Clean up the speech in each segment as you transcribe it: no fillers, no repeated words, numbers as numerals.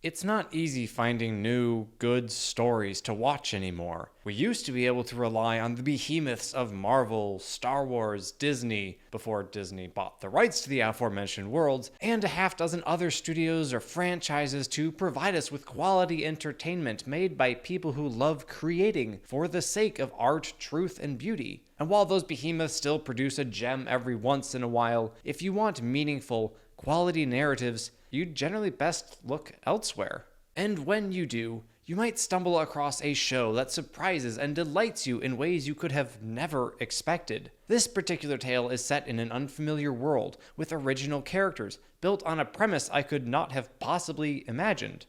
It's not easy finding new, good stories to watch anymore. We used to be able to rely on the behemoths of Marvel, Star Wars, Disney, before Disney bought the rights to the aforementioned worlds, and a half dozen other studios or franchises to provide us with quality entertainment made by people who love creating for the sake of art, truth, and beauty. And while those behemoths still produce a gem every once in a while, if you want meaningful, quality narratives, you'd generally best look elsewhere. And when you do, you might stumble across a show that surprises and delights you in ways you could have never expected. This particular tale is set in an unfamiliar world with original characters built on a premise I could not have possibly imagined: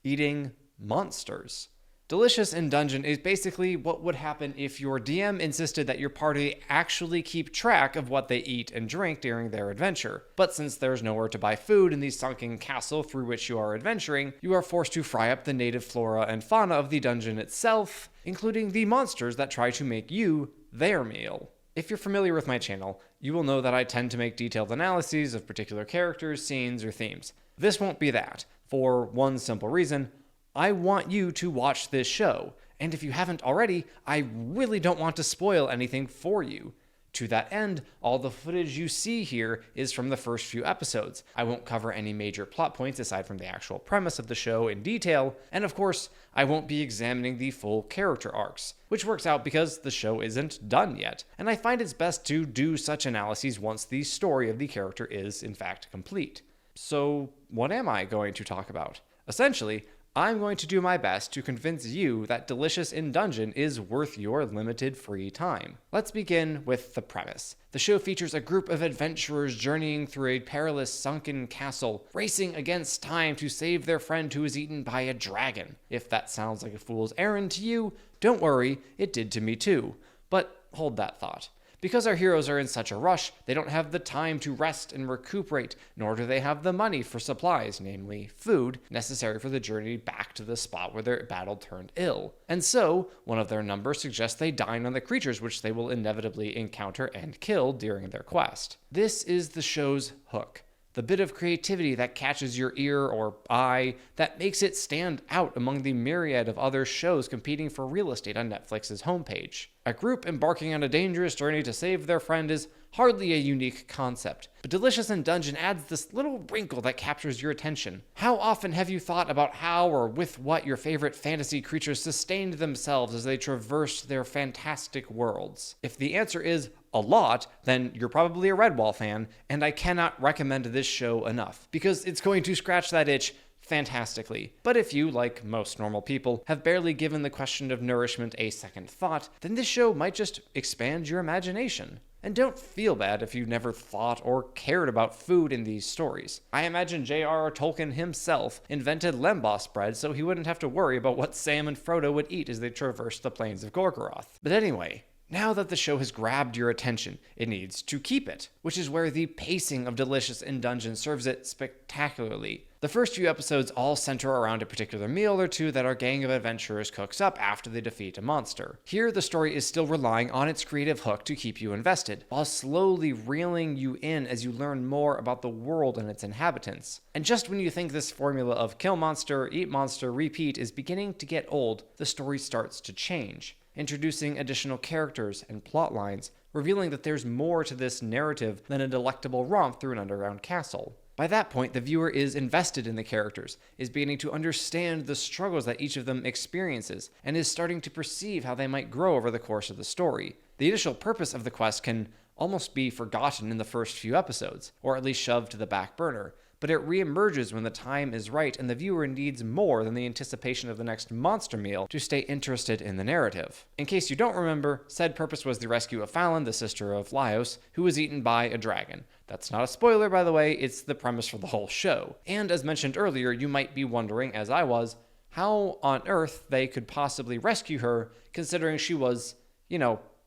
eating monsters. Delicious in Dungeon is basically what would happen if your DM insisted that your party actually keep track of what they eat and drink during their adventure. But since there's nowhere to buy food in the sunken castle through which you are adventuring, you are forced to fry up the native flora and fauna of the dungeon itself, including the monsters that try to make you their meal. If you're familiar with my channel, you will know that I tend to make detailed analyses of particular characters, scenes, or themes. This won't be that, for one simple reason: I want you to watch this show, and if you haven't already, I really don't want to spoil anything for you. To that end, all the footage you see here is from the first few episodes. I won't cover any major plot points aside from the actual premise of the show in detail, and of course, I won't be examining the full character arcs, which works out because the show isn't done yet, and I find it's best to do such analyses once the story of the character is, in fact, complete. So, what am I going to talk about? Essentially, I'm going to do my best to convince you that Delicious in Dungeon is worth your limited free time. Let's begin with the premise. The show features a group of adventurers journeying through a perilous sunken castle, racing against time to save their friend who is eaten by a dragon. If that sounds like a fool's errand to you, don't worry, it did to me too. But hold that thought. Because our heroes are in such a rush, they don't have the time to rest and recuperate, nor do they have the money for supplies, namely food, necessary for the journey back to the spot where their battle turned ill. And so, one of their number suggests they dine on the creatures which they will inevitably encounter and kill during their quest. This is the show's hook. The bit of creativity that catches your ear or eye that makes it stand out among the myriad of other shows competing for real estate on Netflix's homepage. A group embarking on a dangerous journey to save their friend is hardly a unique concept, but Delicious in Dungeon adds this little wrinkle that captures your attention. How often have you thought about how or with what your favorite fantasy creatures sustained themselves as they traversed their fantastic worlds? If the answer is a lot, then you're probably a Redwall fan, and I cannot recommend this show enough, because it's going to scratch that itch fantastically. But if you, like most normal people, have barely given the question of nourishment a second thought, then this show might just expand your imagination. And don't feel bad if you never thought or cared about food in these stories. I imagine J.R.R. Tolkien himself invented lembas bread so he wouldn't have to worry about what Sam and Frodo would eat as they traversed the plains of Gorgoroth. But anyway, now that the show has grabbed your attention, it needs to keep it, which is where the pacing of Delicious in Dungeon serves it spectacularly. The first few episodes all center around a particular meal or two that our gang of adventurers cooks up after they defeat a monster. Here, the story is still relying on its creative hook to keep you invested, while slowly reeling you in as you learn more about the world and its inhabitants. And just when you think this formula of kill monster, eat monster, repeat is beginning to get old, the story starts to change, introducing additional characters and plot lines, revealing that there's more to this narrative than a delectable romp through an underground castle. By that point, the viewer is invested in the characters, is beginning to understand the struggles that each of them experiences, and is starting to perceive how they might grow over the course of the story. The initial purpose of the quest can almost be forgotten in the first few episodes, or at least shoved to the back burner, but it reemerges when the time is right and the viewer needs more than the anticipation of the next monster meal to stay interested in the narrative. In case you don't remember, said purpose was the rescue of Fallon, the sister of Laios, who was eaten by a dragon. That's not a spoiler, by the way, it's the premise for the whole show. And as mentioned earlier, you might be wondering, as I was, how on earth they could possibly rescue her, considering she was,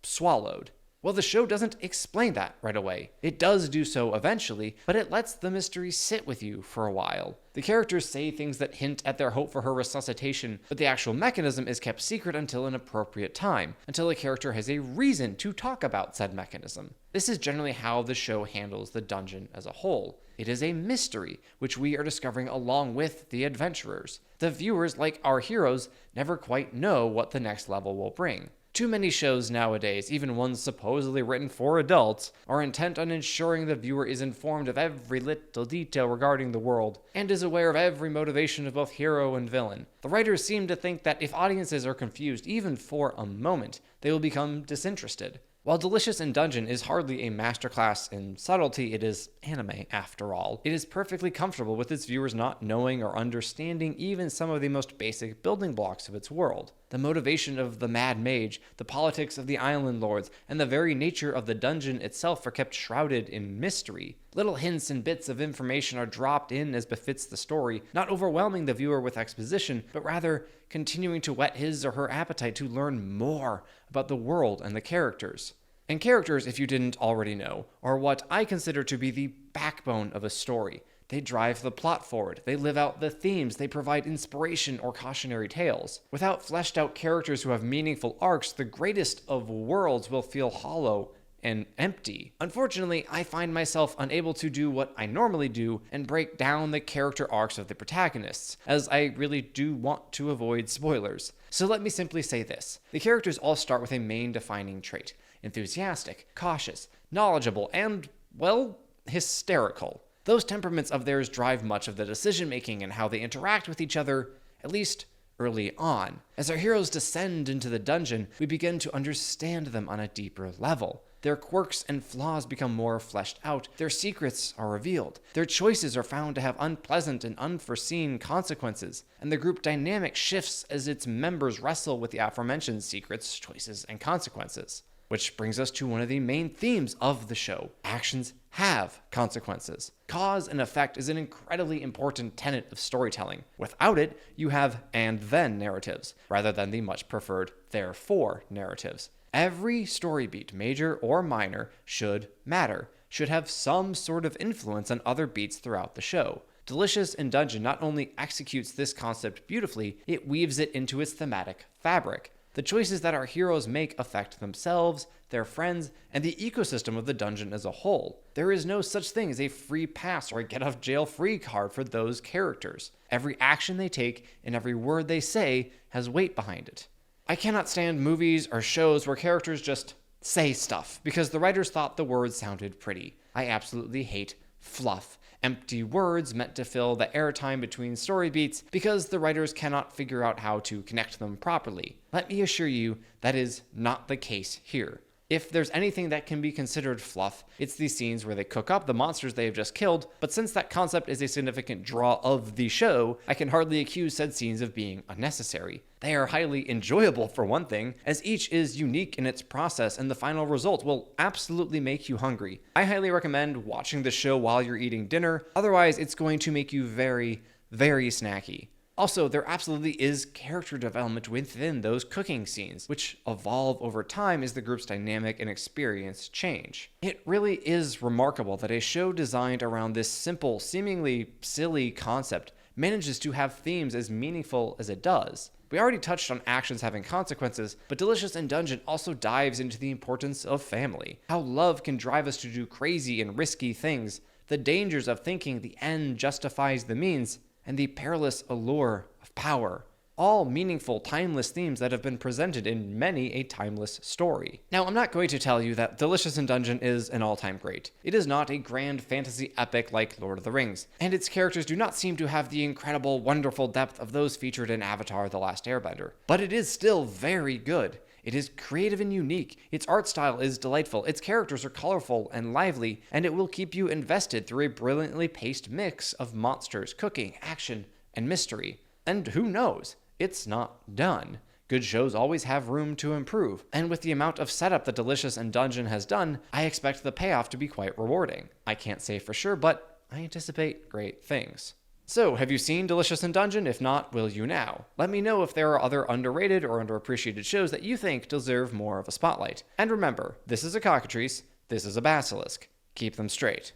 swallowed. Well, the show doesn't explain that right away. It does do so eventually, but it lets the mystery sit with you for a while. The characters say things that hint at their hope for her resuscitation, but the actual mechanism is kept secret until an appropriate time, until a character has a reason to talk about said mechanism. This is generally how the show handles the dungeon as a whole. It is a mystery, which we are discovering along with the adventurers. The viewers, like our heroes, never quite know what the next level will bring. Too many shows nowadays, even ones supposedly written for adults, are intent on ensuring the viewer is informed of every little detail regarding the world, and is aware of every motivation of both hero and villain. The writers seem to think that if audiences are confused even for a moment, they will become disinterested. While Delicious in Dungeon is hardly a masterclass in subtlety, it is anime after all. It is perfectly comfortable with its viewers not knowing or understanding even some of the most basic building blocks of its world. The motivation of the Mad Mage, the politics of the Island Lords, and the very nature of the dungeon itself are kept shrouded in mystery. Little hints and bits of information are dropped in as befits the story, not overwhelming the viewer with exposition, but rather continuing to whet his or her appetite to learn more about the world and the characters. And characters, if you didn't already know, are what I consider to be the backbone of a story. They drive the plot forward, they live out the themes, they provide inspiration or cautionary tales. Without fleshed out characters who have meaningful arcs, the greatest of worlds will feel hollow and empty. Unfortunately, I find myself unable to do what I normally do and break down the character arcs of the protagonists, as I really do want to avoid spoilers. So let me simply say this. The characters all start with a main defining trait: enthusiastic, cautious, knowledgeable, and, well, hysterical. Those temperaments of theirs drive much of the decision-making and how they interact with each other, at least early on. As our heroes descend into the dungeon, we begin to understand them on a deeper level. Their quirks and flaws become more fleshed out, their secrets are revealed, their choices are found to have unpleasant and unforeseen consequences, and the group dynamic shifts as its members wrestle with the aforementioned secrets, choices, and consequences. Which brings us to one of the main themes of the show. Actions have consequences. Cause and effect is an incredibly important tenet of storytelling. Without it, you have and then narratives, rather than the much preferred therefore narratives. Every story beat, major or minor, should matter, should have some sort of influence on other beats throughout the show. Delicious in Dungeon not only executes this concept beautifully, it weaves it into its thematic fabric. The choices that our heroes make affect themselves, their friends, and the ecosystem of the dungeon as a whole. There is no such thing as a free pass or a get-off-jail-free card for those characters. Every action they take and every word they say has weight behind it. I cannot stand movies or shows where characters just say stuff because the writers thought the words sounded pretty. I absolutely hate fluff. Empty words meant to fill the airtime between story beats because the writers cannot figure out how to connect them properly. Let me assure you, that is not the case here. If there's anything that can be considered fluff, it's the scenes where they cook up the monsters they have just killed, but since that concept is a significant draw of the show, I can hardly accuse said scenes of being unnecessary. They are highly enjoyable for one thing, as each is unique in its process and the final result will absolutely make you hungry. I highly recommend watching the show while you're eating dinner, otherwise it's going to make you very, very snacky. Also, there absolutely is character development within those cooking scenes, which evolve over time as the group's dynamic and experience change. It really is remarkable that a show designed around this simple, seemingly silly concept manages to have themes as meaningful as it does. We already touched on actions having consequences, but Delicious in Dungeon also dives into the importance of family, how love can drive us to do crazy and risky things, the dangers of thinking the end justifies the means, and the perilous allure of power. All meaningful, timeless themes that have been presented in many a timeless story. Now, I'm not going to tell you that Delicious in Dungeon is an all-time great. It is not a grand fantasy epic like Lord of the Rings, and its characters do not seem to have the incredible, wonderful depth of those featured in Avatar: The Last Airbender. But it is still very good. It is creative and unique, its art style is delightful, its characters are colorful and lively, and it will keep you invested through a brilliantly paced mix of monsters, cooking, action, and mystery. And who knows? It's not done. Good shows always have room to improve, and with the amount of setup that Delicious in Dungeon has done, I expect the payoff to be quite rewarding. I can't say for sure, but I anticipate great things. So, have you seen Delicious in Dungeon? If not, will you now? Let me know if there are other underrated or underappreciated shows that you think deserve more of a spotlight. And remember, this is a cockatrice, this is a basilisk. Keep them straight.